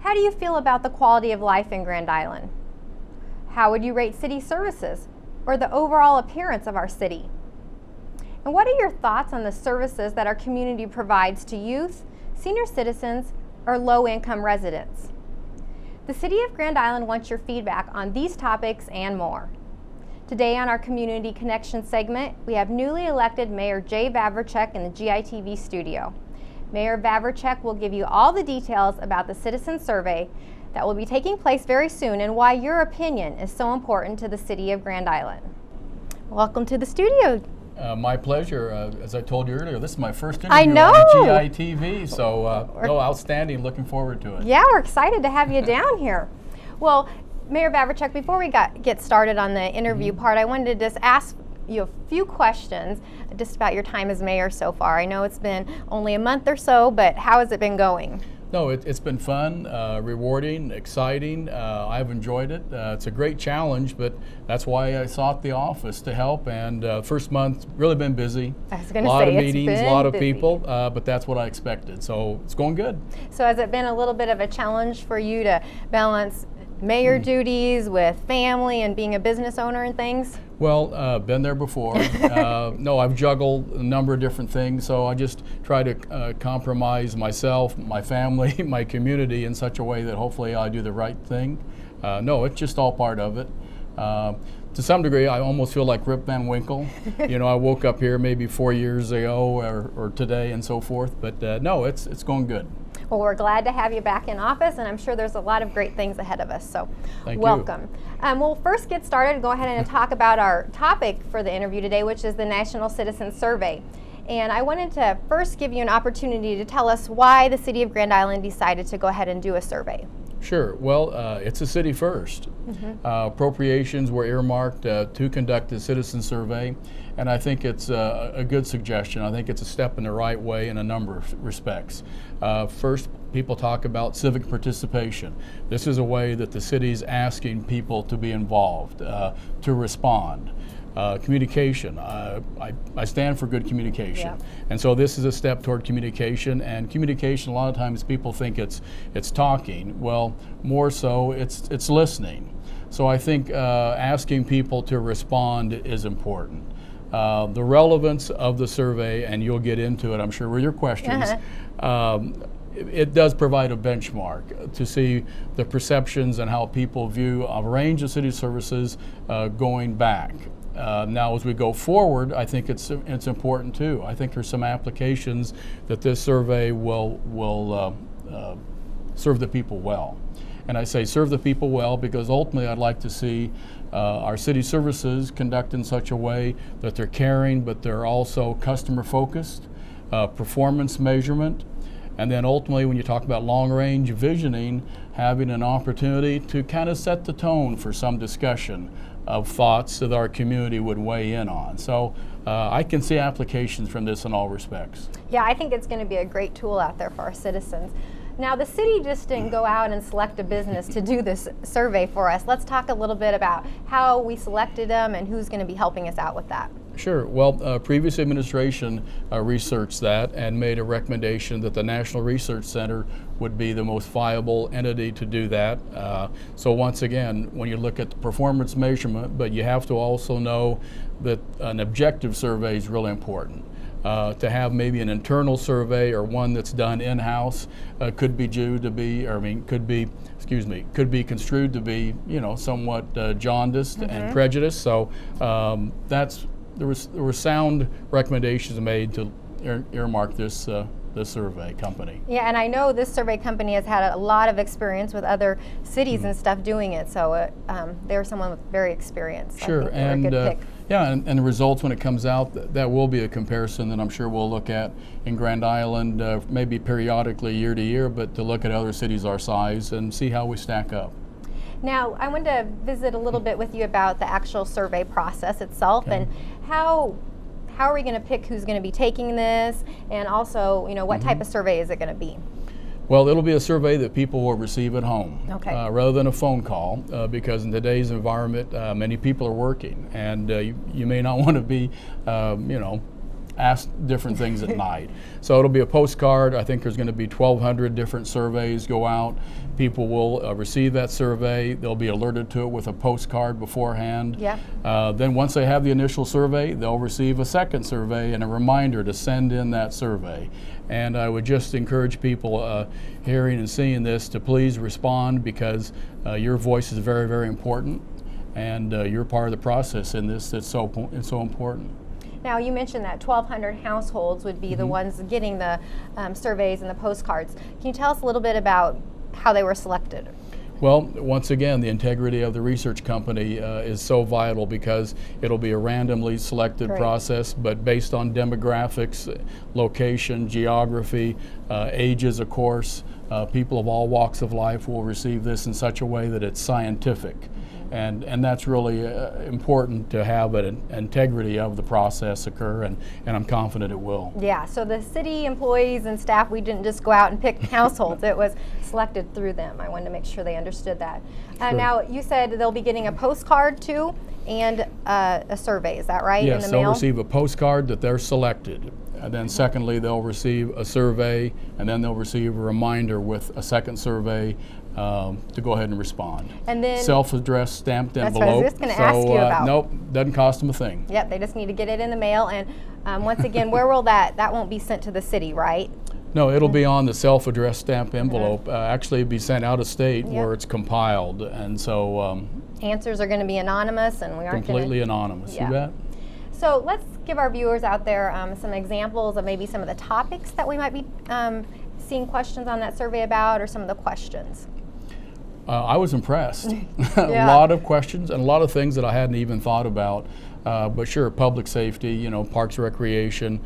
How do you feel about the quality of life in Grand Island? How would you rate city services or the overall appearance of our city? And what are your thoughts on the services that our community provides to youth, senior citizens, or low-income residents? The City of Grand Island wants your feedback on these topics and more. Today on our Community Connection segment, we have newly elected Mayor Jay Vavricek in the GITV studio. Mayor Vavricek will give you all the details about the citizen survey that will be taking place very soon and why your opinion is so important to the City of Grand Island. Welcome to the studio. My pleasure. As I told you earlier, this is my first I interview know. on GITV, so outstanding. Looking forward to it. Yeah, we're excited to have you down here. Well, Mayor Vavricek, before we get started on the interview part, I wanted to just ask you a few questions just about your time as mayor so far. I know it's been only a month or so, but how has it been going? No, it's been fun, rewarding, exciting. I've enjoyed it. It's a great challenge, but that's why I sought the office to help. And first month, really been busy. I was going to say, a lot of meetings, a lot of busy. people, but that's what I expected. So it's going good. So has it been a little bit of a challenge for you to balance mayor duties with family and being a business owner and things? Well, been there before. No, I've juggled a number of different things, so I just try to compromise myself, my family, my community in such a way that hopefully I do the right thing. No, it's just all part of it. To some degree, I almost feel like Rip Van Winkle. You know, I woke up here maybe 4 years ago or today and so forth, but no, it's going good. Well, we're glad to have you back in office, and I'm sure there's a lot of great things ahead of us, so welcome. We'll first get started and go ahead and talk about our topic for the interview today, which is the National Citizen Survey. And I wanted to first give you an opportunity to tell us why the City of Grand Island decided to go ahead and do a survey. Sure. Well, it's a city first. Appropriations were earmarked to conduct the citizen survey, and I think it's a good suggestion. I think it's a step in the right way in a number of respects. First, people talk about civic participation. This is a way that the city's asking people to be involved, to respond. Communication. I stand for good communication. Yeah. And so this is a step toward communication, and communication, a lot of times people think it's talking. Well, more so it's listening. So I think asking people to respond is important. The relevance of the survey, and you'll get into it, I'm sure, with your questions, it does provide a benchmark to see the perceptions and how people view a range of city services going back. Now, as we go forward, I think it's important too. I think there's some applications that this survey will serve the people well. And I say serve the people well because ultimately I'd like to see our city services conduct in such a way that they're caring, but they're also customer focused, performance measurement, and then ultimately when you talk about long range visioning, having an opportunity to kind of set the tone for some discussion of thoughts that our community would weigh in on. So I can see applications from this in all respects. Yeah, I think it's going to be a great tool out there for our citizens. Now, the city just didn't go out and select a business to do this survey for us. Let's talk a little bit about how we selected them and who's going to be helping us out with that. Sure. Well, previous administration researched that and made a recommendation that the National Research Center would be the most viable entity to do that. So once again, when you look at the performance measurement, but you have to also know that an objective survey is really important. To have maybe an internal survey or one that's done in-house could be could be construed to be, you know, somewhat jaundiced and prejudiced. So there were sound recommendations made to earmark this survey company. Yeah, and I know this survey company has had a lot of experience with other cities and stuff doing it, so they're someone with very experience. Sure, I think they're a good pick. Yeah, and the results when it comes out, that will be a comparison that I'm sure we'll look at in Grand Island, maybe periodically year to year, but to look at other cities our size and see how we stack up. Now, I wanted to visit a little bit with you about the actual survey process itself and how are we going to pick who's going to be taking this, and also, you know, what type of survey is it going to be? Well, it'll be a survey that people will receive at home rather than a phone call because in today's environment, many people are working, and you may not want to be, you know, ask different things at night. So it'll be a postcard. I think there's going to be 1,200 different surveys go out. People will receive that survey. They'll be alerted to it with a postcard beforehand. Yeah. Then once they have the initial survey, they'll receive a second survey and a reminder to send in that survey. And I would just encourage people hearing and seeing this to please respond, because your voice is very, very important, and you're part of the process in this. It's so important. Now, you mentioned that 1,200 households would be the ones getting the surveys and the postcards. Can you tell us a little bit about how they were selected? Well, once again, the integrity of the research company is so vital, because it'll be a randomly selected process, but based on demographics, location, geography, ages, of course. People of all walks of life will receive this in such a way that it's scientific. And that's really important, to have an integrity of the process occur, and I'm confident it will. Yeah, so the city employees and staff, we didn't just go out and pick households. It was selected through them. I wanted to make sure they understood that. Sure. Now, you said they'll be getting a postcard too, and a survey, is that right? Yes, in the mail? they'll receive a postcard that they're selected. And then secondly, they'll receive a survey, and then they'll receive a reminder with a second survey to go ahead and respond. And then self-addressed stamped envelope. That's what I was just going to ask you about. Nope, doesn't cost them a thing. Yep, they just need to get it in the mail. And once again, where will that won't be sent to the city, right? No, it'll be on the self-addressed stamped envelope. Actually, be sent out of state where it's compiled, and so answers are going to be anonymous, and we aren't completely anonymous. You bet. So let's give our viewers out there some examples of maybe some of the topics that we might be seeing questions on that survey about, or some of the questions. I was impressed. A lot of questions and a lot of things that I hadn't even thought about. But sure, public safety, parks, recreation,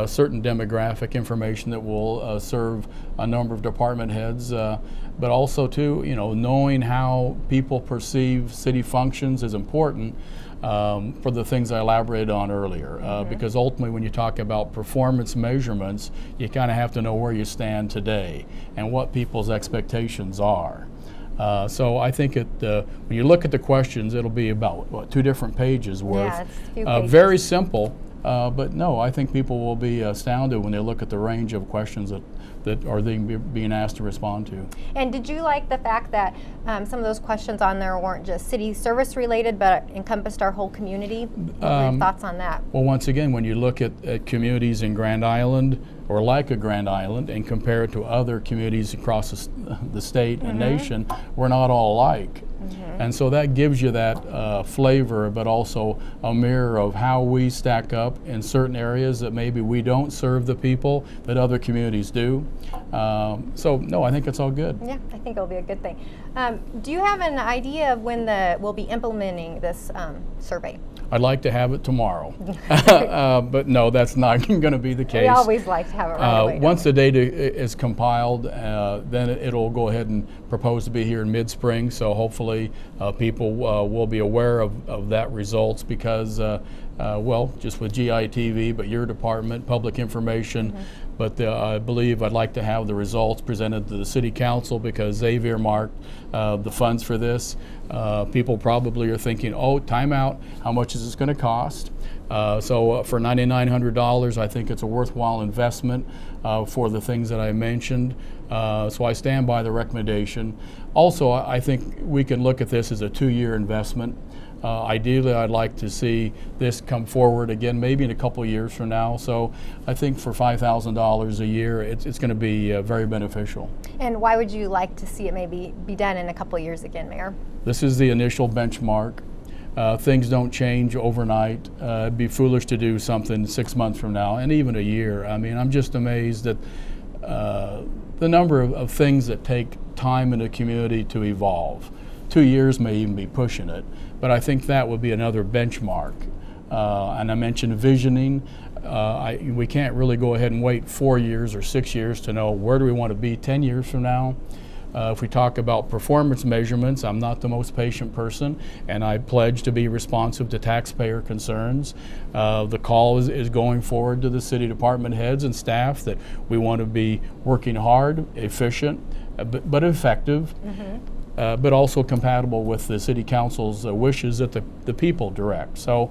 certain demographic information that will serve a number of department heads, but also too, knowing how people perceive city functions is important for the things I elaborated on earlier. Because ultimately, when you talk about performance measurements, you kind of have to know where you stand today and what people's expectations are. So I think when you look at the questions, it'll be about 2 different pages worth. Yeah, it's a few pages. Very simple, but no, I think people will be astounded when they look at the range of questions that are being asked to respond to. And did you like the fact that some of those questions on there weren't just city service related, but encompassed our whole community? What were your thoughts on that? Well, once again, when you look at communities in Grand Island, or like a Grand Island, and compare it to other communities across the state and nation, we're not all alike. And so that gives you that flavor, but also a mirror of how we stack up in certain areas that maybe we don't serve the people that other communities do. So no, I think it's all good. Yeah, I think it'll be a good thing. Do you have an idea of when we'll be implementing this survey? I'd like to have it tomorrow, but no, that's not going to be the case. We always like to have it right away. Once the data is compiled, then it'll go ahead and propose to be here in mid-spring, so hopefully people will be aware of that results, because, well, just with GITV, but your department, public information, but I believe I'd like to have the results presented to the City Council, because they've earmarked the funds for this. People probably are thinking, oh, time out, how much is this going to cost? So for $9,900, I think it's a worthwhile investment for the things that I mentioned. So I stand by the recommendation. Also, I think we can look at this as a 2-year investment. Ideally, I'd like to see this come forward again, maybe in a couple of years from now. So I think for $5,000 a year, it's going to be very beneficial. And why would you like to see it maybe be done in a couple of years again, Mayor? This is the initial benchmark. Things don't change overnight. It'd be foolish to do something 6 months from now, and even a year. I mean, I'm just amazed at the number of things that take time in a community to evolve. 2 years may even be pushing it, but I think that would be another benchmark. And I mentioned visioning. We can't really go ahead and wait 4 years or 6 years to know where do we want to be 10 years from now. If we talk about performance measurements, I'm not the most patient person, and I pledge to be responsive to taxpayer concerns. The call is going forward to the city department heads and staff that we want to be working hard, efficient, but effective. But also compatible with the City Council's wishes that the people direct. So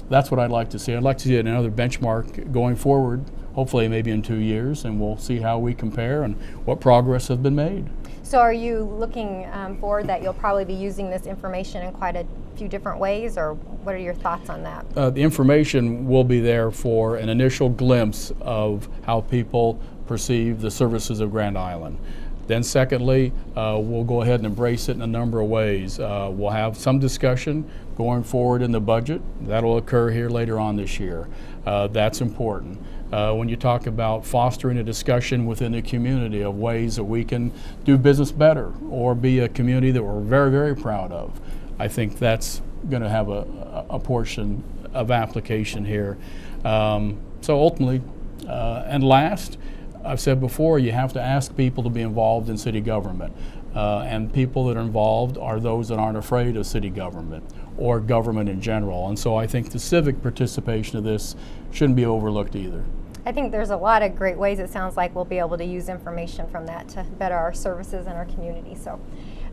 that's what I'd like to see. I'd like to see another benchmark going forward, hopefully maybe in 2 years, and we'll see how we compare and what progress has been made. So are you looking forward that you'll probably be using this information in quite a few different ways, or what are your thoughts on that? The information will be there for an initial glimpse of how people perceive the services of Grand Island. Then secondly, we'll go ahead and embrace it in a number of ways. We'll have some discussion going forward in the budget. That'll occur here later on this year. That's important. When you talk about fostering a discussion within the community of ways that we can do business better or be a community that we're very, very proud of, I think that's going to have a portion of application here. So ultimately, and last, I've said before, you have to ask people to be involved in city government. And people that are involved are those that aren't afraid of city government or government in general. And so I think the civic participation of this shouldn't be overlooked either. I think there's a lot of great ways it sounds like we'll be able to use information from that to better our services and our community. So,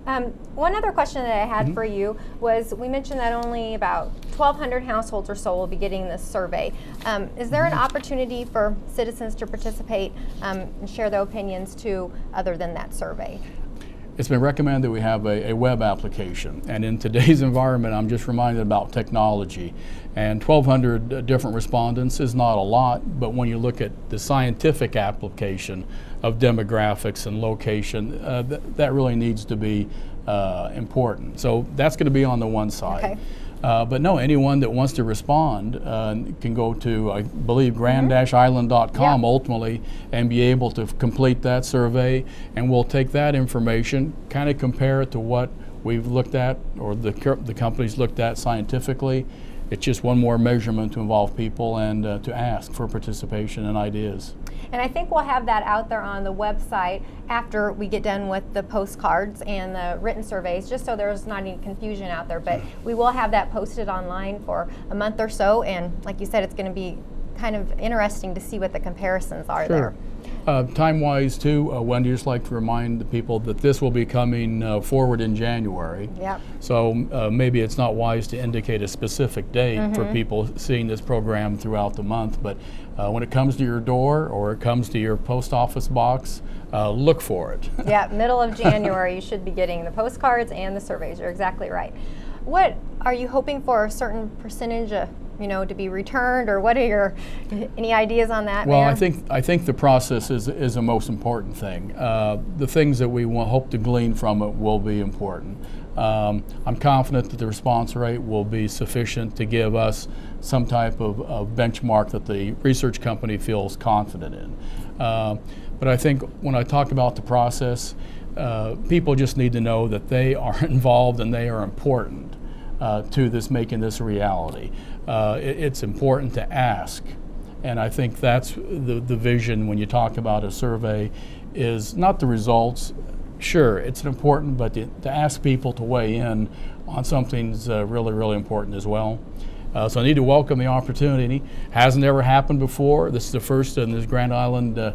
one other question that I had for you was, we mentioned that only about 1,200 households or so will be getting this survey. Is there an opportunity for citizens to participate and share their opinions too, other than that survey? It's been recommended that we have a web application, and in today's environment I'm just reminded about technology, and 1,200 different respondents is not a lot, but when you look at the scientific application of demographics and location, that really needs to be important. So that's going to be on the one side. Okay. But no, anyone that wants to respond can go to, I believe, grand-island.com ultimately and be able to complete that survey, and we'll take that information, kind of compare it to what we've looked at or the company's looked at scientifically. It's just one more measurement to involve people and to ask for participation and ideas. And I think we'll have that out there on the website after we get done with the postcards and the written surveys, just so there's not any confusion out there. But we will have that posted online for a month or so, and like you said, it's going to be kind of interesting to see what the comparisons are there. Time-wise too, Wendy, just like to remind the people that this will be coming forward in January. Yep. So maybe it's not wise to indicate a specific date for people seeing this program throughout the month, but when it comes to your door or it comes to your post office box, look for it. Yeah, middle of January you should be getting the postcards and the surveys. You're exactly right. What are you hoping for, a certain percentage of, to be returned, or what are any ideas on that? Well, Mayor? I think the process is the most important thing. The things that we hope to glean from it will be important. I'm confident that the response rate will be sufficient to give us some type of benchmark that the research company feels confident in. But I think when I talk about the process, people just need to know that they are involved and they are important to making this a reality. It's important to ask, and I think that's the vision when you talk about a survey, is not the results. Sure, it's important, but to ask people to weigh in on something's really, really important as well. So I need to welcome the opportunity. Hasn't ever happened before. This is the first in this Grand Island, the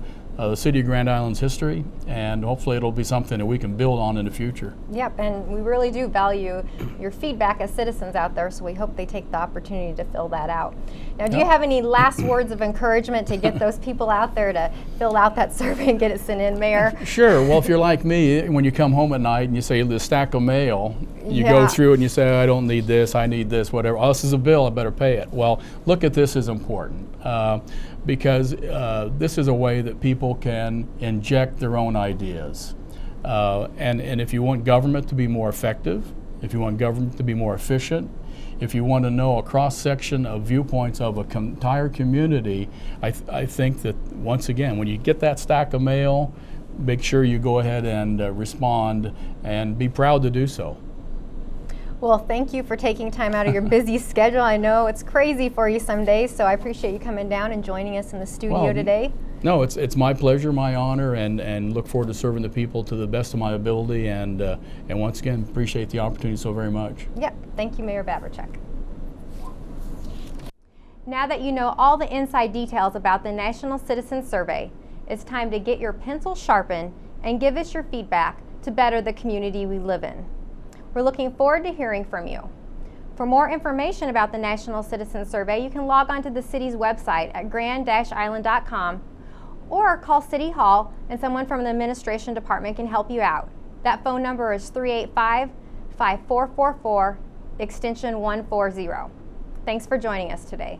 city of Grand Island's history, and hopefully it'll be something that we can build on in the future. Yep, and we really do value your feedback as citizens out there, so we hope they take the opportunity to fill that out. Now, do you have any last words of encouragement to get those people out there to fill out that survey and get it sent in, Mayor? Sure. Well, if you're like me, when you come home at night and you say the stack of mail, you go through it and you say, I don't need this, I need this, whatever. Oh, this is a bill, I better pay it. Well, look at this as important. Because this is a way that people can inject their own ideas. And if you want government to be more effective, if you want government to be more efficient, if you want to know a cross-section of viewpoints of an entire community, I think that, once again, when you get that stack of mail, make sure you go ahead and respond, and be proud to do so. Well, thank you for taking time out of your busy schedule. I know it's crazy for you some days, so I appreciate you coming down and joining us in the studio today. No, it's my pleasure, my honor, and look forward to serving the people to the best of my ability, and once again, appreciate the opportunity so very much. Yep, thank you, Mayor Vavricek. Now that you know all the inside details about the National Citizen Survey, it's time to get your pencil sharpened and give us your feedback to better the community we live in. We're looking forward to hearing from you. For more information about the National Citizen Survey, you can log on to the city's website at grand-island.com or call City Hall and someone from the administration department can help you out. That phone number is 385-5444, extension 140. Thanks for joining us today.